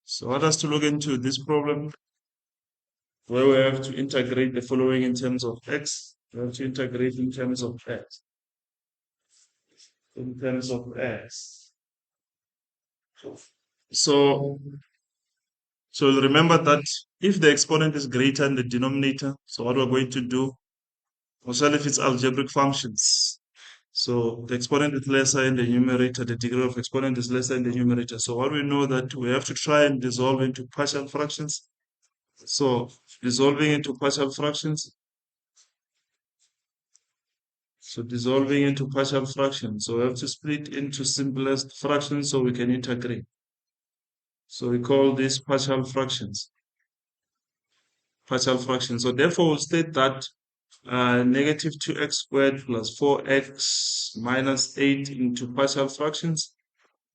So I want us to look into this problem where we have to integrate the following in terms of x. We have to integrate in terms of x. In terms of x. So, so remember that if the exponent is greater than the denominator, so what we're going to do, also if it's algebraic functions. So the exponent is lesser in the numerator, the degree of exponent is lesser in the numerator. So what we know that we have to try and dissolve into partial fractions. So dissolving into partial fractions. So dissolving into partial fractions. So we have to split into simplest fractions so we can integrate. So we call these partial fractions. Partial fractions. So therefore we'll state that negative 2x squared plus 4x minus 8 into partial fractions.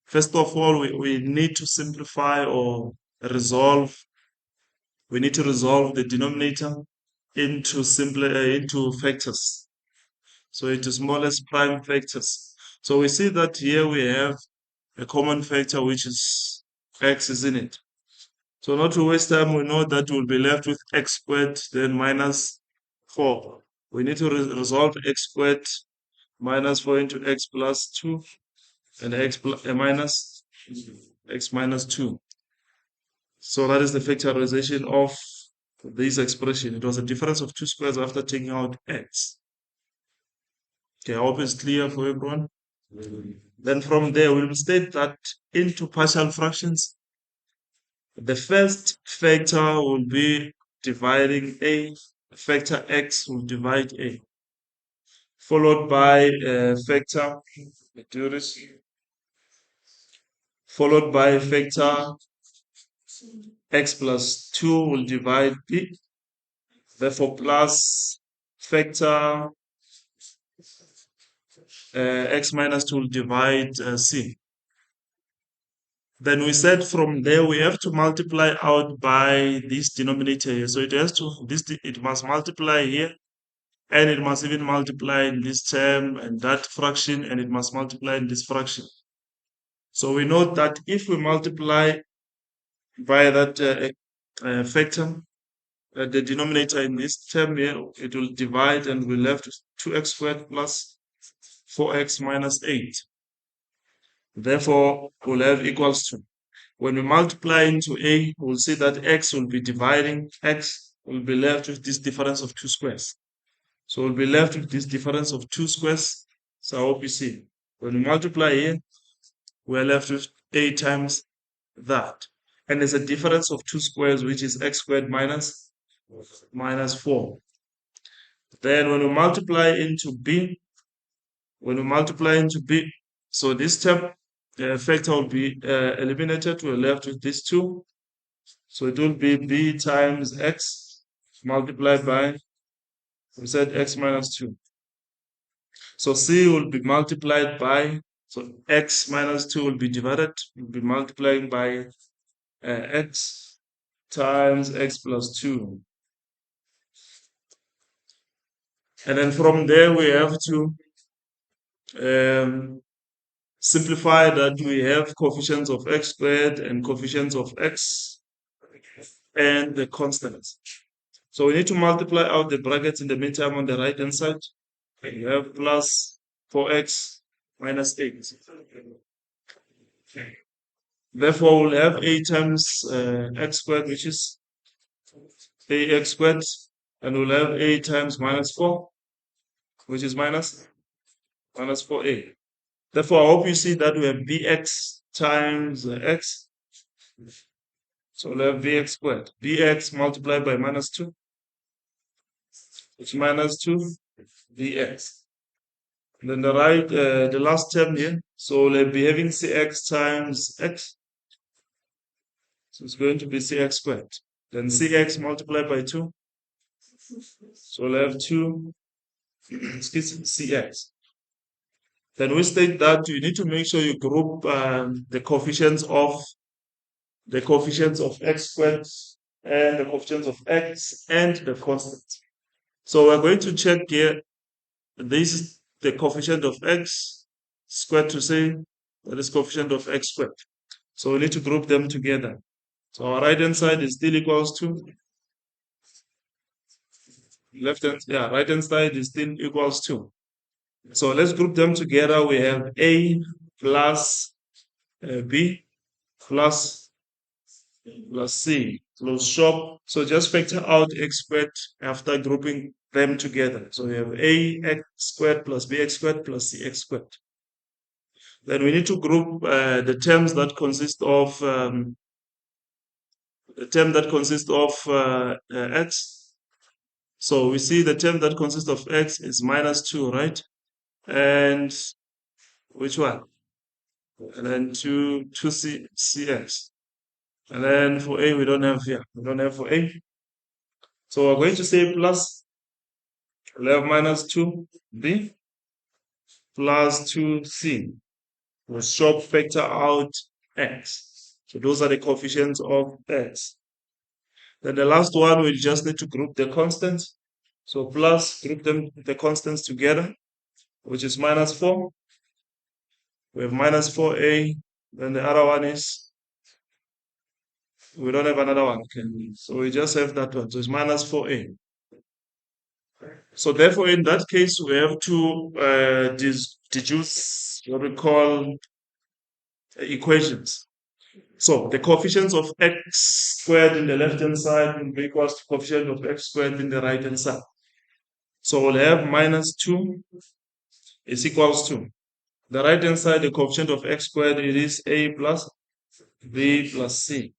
First of all, we need to simplify or resolve. We need to resolve the denominator into into factors. So into smallest prime factors. So we see that here we have a common factor which is x, isn't it? So not to waste time, we know that we'll be left with x squared then minus 4. We need to resolve x squared minus 4 into x plus 2 and x minus x minus 2. So that is the factorization of this expression. It was a difference of 2 squares after taking out x. Okay, I hope it's clear for everyone. Then from there, we'll state that into partial fractions, the first factor will be dividing a, factor x will divide a, followed by factor, do this, followed by factor x plus 2 will divide b, therefore plus factor x minus 2 will divide c. Then we said from there we have to multiply out by this denominator here. So it has to, it must multiply here, and it must even multiply in this term and that fraction, and it must multiply in this fraction. So we know that if we multiply by that factor, the denominator in this term here, it will divide and we're left with 2x squared plus 4x minus 8. Therefore, we'll have equals to. When we multiply into a, we'll see that x will be dividing, x will be left with this difference of 2 squares. So we'll be left with this difference of 2 squares. So I hope you see. When we multiply here, we're left with a times that. And there's a difference of 2 squares, which is x squared minus 4. Then when we multiply into b, so this term factor will be eliminated. We're left with these 2. So it will be b times x multiplied by, we said x minus 2. So c will be multiplied by, so x minus 2 will be divided, we'll be multiplying by x times x plus 2. And then from there we have to simplify that we have coefficients of x squared and coefficients of x and the constants. So we need to multiply out the brackets in the midterm on the right hand side. You have plus 4x minus 8. Therefore, we'll have a times x squared, which is ax squared, and we'll have a times minus 4, which is minus 4a. Therefore, I hope you see that we have bx times x. So we'll have bx squared. Bx multiplied by minus 2, which is minus 2 bx. And then the last term here, so we'll be having cx times x. So it's going to be cx squared. Then cx multiplied by 2. So we'll have 2 cx. Then we state that you need to make sure you group the coefficients of x squared and the coefficients of x and the constant. So we're going to check here. This is the coefficient of x squared to say that is coefficient of x squared. So we need to group them together. So our right hand side is still equals to right hand side is still equals to. So let's group them together. We have A plus B plus C close shop. So just factor out x squared after grouping them together. So we have a x squared plus bx squared plus cx squared. Then we need to group the terms that consist of x. So we see the term that consists of x is minus 2, right? And which one? And then 2 cx. And then for a, we don't have here. We don't have for a. So we're going to say plus 11 minus 2b plus 2c. We'll swap factor out x. So those are the coefficients of x. Then the last one, we just need to group the constants. So plus, group them, the constants together, which is minus 4. We have minus 4a. Then the other one is, we don't have another one. Okay. So we just have that one. So it's minus 4a. So therefore, in that case, we have to deduce what we call equations. So the coefficients of x squared in the left-hand side will be equals to coefficient of x squared in the right-hand side. So we'll have minus 2 is equals to the right-hand side, the coefficient of x squared, it is a plus b plus c.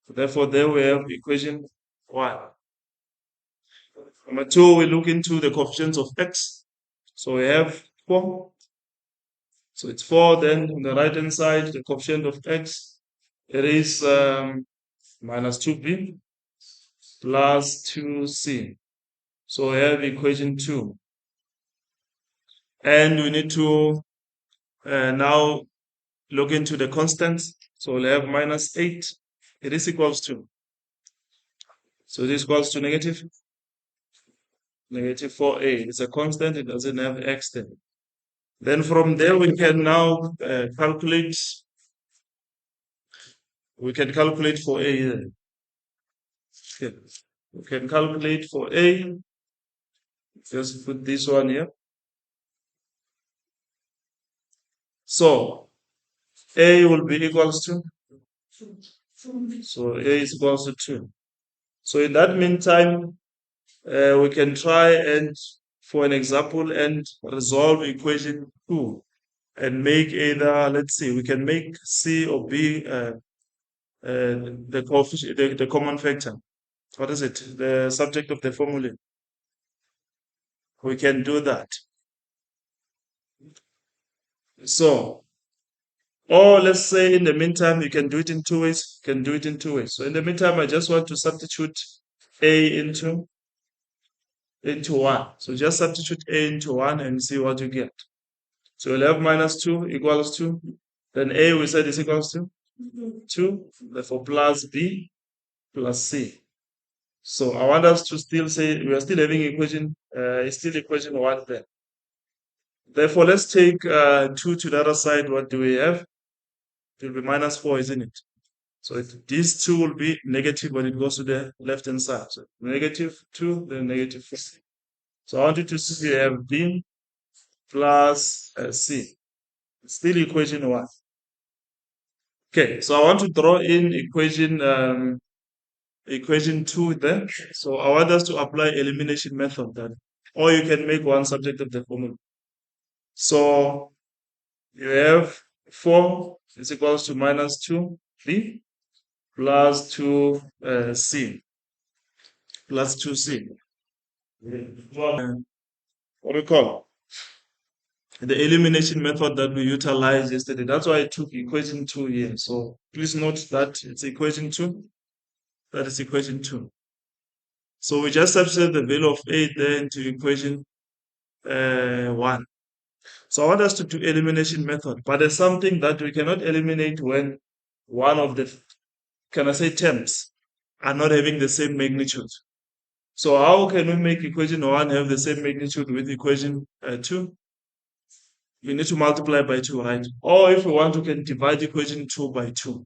Therefore, there we have equation 1. Number 2, we look into the coefficients of x. So we have 4. So it's 4. Then on the right-hand side, the coefficient of x, it is minus 2b plus 2c. So we have equation 2. And we need to now look into the constants. So we'll have minus 8. It is equals to. So it is equals to negative 4a. It's a constant. It doesn't have x then. Then from there we can now calculate. We can calculate for a then. Okay. We can calculate for a. Just put this one here. So a will be equals to. So a is equals to 2. So in that meantime, we can try and, for an example, and resolve equation 2 and make either, let's see, we can make c or b the coefficient, the common factor. What is it? The subject of the formula. We can do that. So, or let's say in the meantime, you can do it in 2 ways. You can do it in 2 ways. So in the meantime, I just want to substitute a into 1. So just substitute a into 1 and see what you get. So we'll have minus 2 equals to, then a we said is equals to 2, therefore plus b plus c. So I want us to still say, we are still having equation, it's still equation 1 there. Therefore, let's take 2 to the other side. What do we have? It will be minus 4, isn't it? So these 2 will be negative when it goes to the left-hand side. So negative 2, then negative 4. So I want you to see we have b plus c. Still equation 1. Okay, so I want to draw in equation 2 there. So I want us to apply elimination method then. Or you can make one subject of the formula. So you have 4 is equals to minus 2b plus 2c plus 2c. What do we call the elimination method that we utilized yesterday? That's why I took equation 2 here. So please note that it's equation 2. That is equation 2. So we just substitute the value of 8 there into equation 1. So I want us to do elimination method, but there's something that we cannot eliminate when one of the, can I say, terms are not having the same magnitude. So how can we make equation 1 have the same magnitude with equation 2? You need to multiply by 2, right? Or if we want, we can divide equation 2 by 2.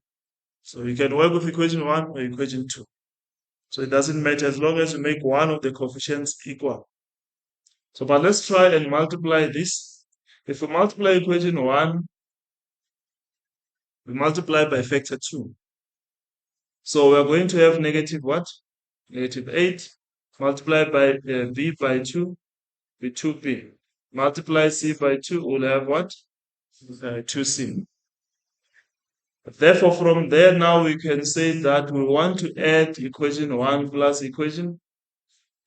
So you can work with equation 1 or equation 2. So it doesn't matter as long as you make one of the coefficients equal. So, but let's try and multiply this. If we multiply equation 1, we multiply by factor 2. So we're going to have negative what? Negative 8 multiplied by b by 2, be 2b. Multiply c by 2, we'll have what? 2c. Therefore, from there now we can say that we want to add equation 1 plus equation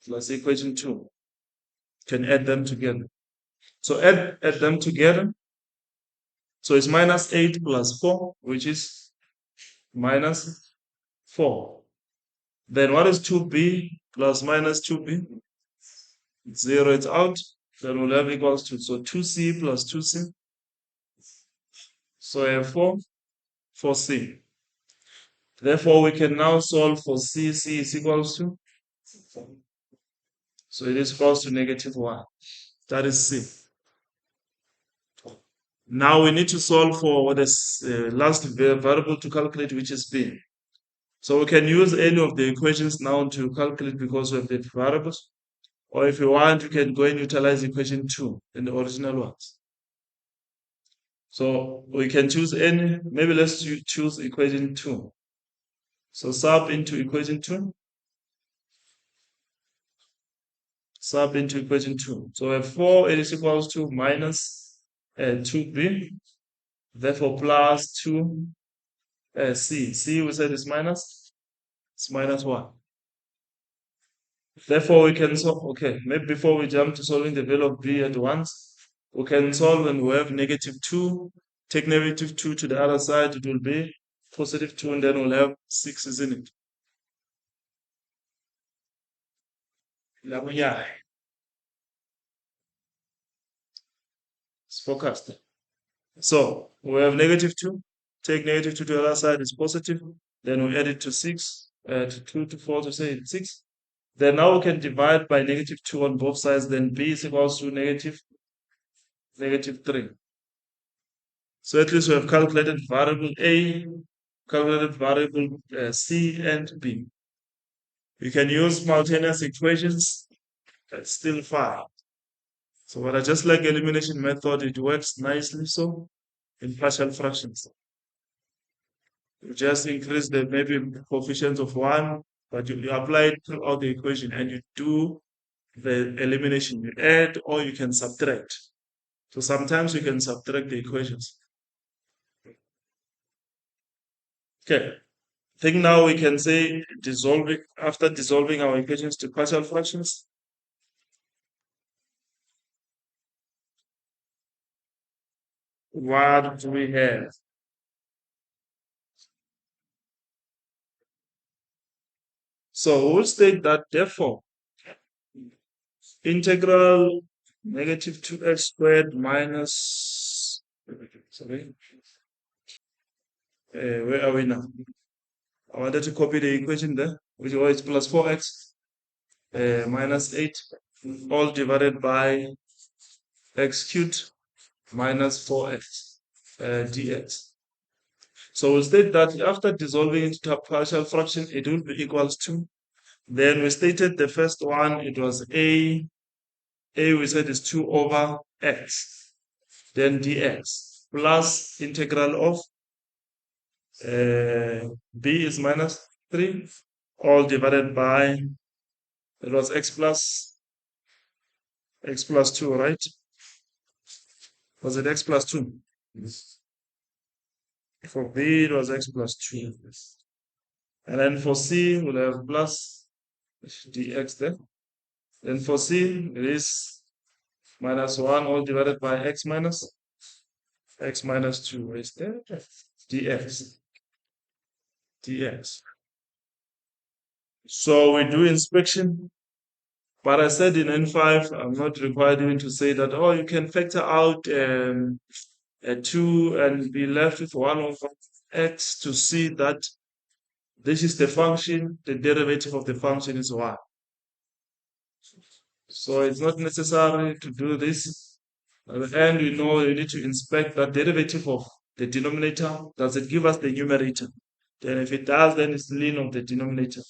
2. Can add them together. So add them together. So it's minus 8 plus 4, which is minus 4. Then what is 2b plus minus 2b? 0, it's out. Then we'll have equals to, so 2c plus 2c. So I have 4c. Therefore, we can now solve for c. C is equals to, so it is equals to negative 1. That is c. Now we need to solve for the last variable to calculate, which is b. So we can use any of the equations now to calculate because we have the variables. Or if you want, you can go and utilize equation 2 in the original ones. So we can choose any, maybe let's choose equation 2. So sub into equation 2. Sub into equation 2. So we have 4, it is equals to minus 2b. Therefore plus 2 c. C we said is minus. It's minus 1. Therefore we can solve, okay, maybe before we jump to solving the value of b at once, we can solve and we have negative 2. Take negative 2 to the other side, it will be positive 2, and then we'll have 6, isn't it? It's focused. So we have negative 2. Take negative 2 to the other side, it's positive. Then we add it to 6, to 2 to 4 to say it's 6. Then now we can divide by negative 2 on both sides. Then b is equals to negative 3. So at least we have calculated variable A, calculated variable C and B. You can use simultaneous equations, that's still fine. So what I just like elimination method, it works nicely so in partial fractions. You just increase the maybe coefficients of 1, but you apply it throughout the equation and you do the elimination. You add or you can subtract. So sometimes you can subtract the equations. Okay. I think now we can say after dissolving our equations to partial fractions. What do we have? So we'll state that therefore integral negative 2x squared minus, sorry, where are we now? I wanted to copy the equation there, which was plus 4x minus 8 all divided by x cubed minus 4x dx. So we'll state that after dissolving into a partial fraction, it will be equals to. Then we stated the first one, it was a we said is 2 over x. Then dx plus integral of b is minus 3, all divided by, it was x plus 2, right? Was it x plus 2? For b, it was x plus 2. And then for c, we'll have plus dx there. Then for c, it is minus 1 all divided by x minus 2 is there. dx. So we do inspection. But I said in N5, I'm not required even to say that, oh, you can factor out a 2 and be left with 1 over x to see that this is the function, the derivative of the function is 1. So it's not necessary to do this. At the end, we know you need to inspect the derivative of the denominator. Does it give us the numerator? Then if it does, then it's ln of the denominator.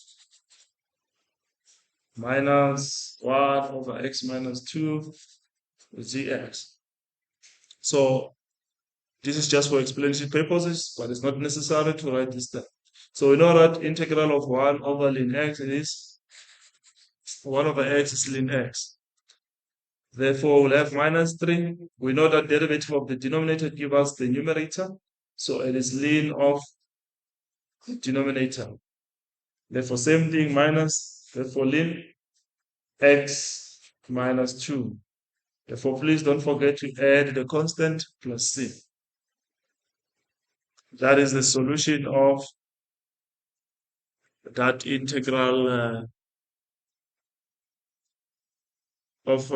Minus 1 over x minus 2 gx. So this is just for explanation purposes, but it's not necessary to write this down. So we know that integral of 1 over ln x is 1 over x is ln x. Therefore, we'll have minus 3. We know that derivative of the denominator gives us the numerator. So it is ln of the denominator. Therefore, same thing, minus, therefore ln x minus 2. Therefore, please don't forget to add the constant plus c. That is the solution of that integral of